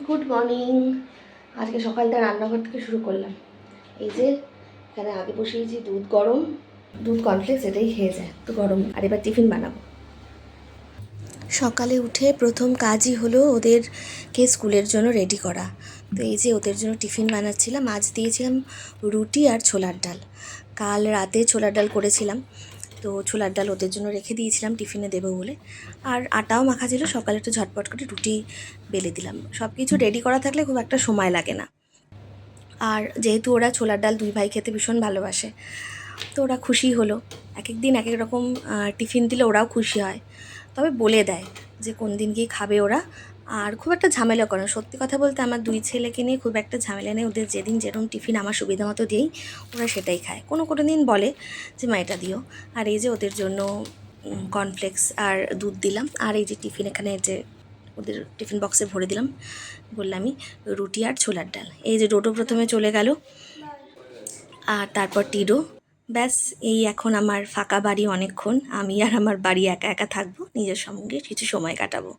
Good morning. আজকে সকালটা রান্নাঘর থেকে শুরু করলাম। এই যে এখানে আগে বসিয়েছি দুধ গরম, দুধ কর্নফ্লেক্স, এটাই খেয়ে যায় একটু গরম। আর এবার টিফিন বানাবো। সকালে উঠে প্রথম কাজই হলো ওদেরকে স্কুলের জন্য রেডি করা। তো এই যে ওদের জন্য টিফিন বানাচ্ছিলাম। আজ দিয়েছিলাম রুটি আর ছোলার ডাল। কাল রাতে ছোলার ডাল করেছিলাম, তো ছোলার ডাল ওদের জন্য রেখে দিয়েছিলাম টিফিনে দেবো বলে। আর আটাও মাখা ছিল, সকালে একটু ঝটপট করে রুটি বেলে দিলাম। সব কিছু রেডি করা থাকলে খুব একটা সময় লাগে না। আর যেহেতু ওরা ছোলার ডাল দুই ভাই খেতে ভীষণ ভালোবাসে, তো ওরা খুশি হলো। এক এক দিন এক এক রকম টিফিন দিলে ওরাও খুশি হয়। তবে বলে দেয় যে কোন দিন কি খাবে ওরা। আর খুব একটা ঝামেলা করে না। সত্যি কথা বলতে আমার দুই ছেলেকে নিয়ে খুব একটা ঝামেলা নেই। ওদের যেদিন যেরকম টিফিন আমার সুবিধা মতো দিই, ওরা সেটাই খায়। কোনো কোনো দিন বলে যে মা এটা দিও। আর এই যে ওদের জন্য কর্নফ্লেক্স আর দুধ দিলাম। আর এই যে টিফিন এখানে যে ওদের টিফিন বক্সে ভরে দিলাম, বললামই রুটি আর ছোলার ডাল। এই যে ডোডো প্রথমে চলে গেল, আর তারপর টিডো। ব্যাস, এই এখন আমার ফাঁকা বাড়ি অনেকক্ষণ। আমি আর আমার বাড়ি একা একা থাকবো, নিজের সঙ্গে কিছু সময় কাটাবো।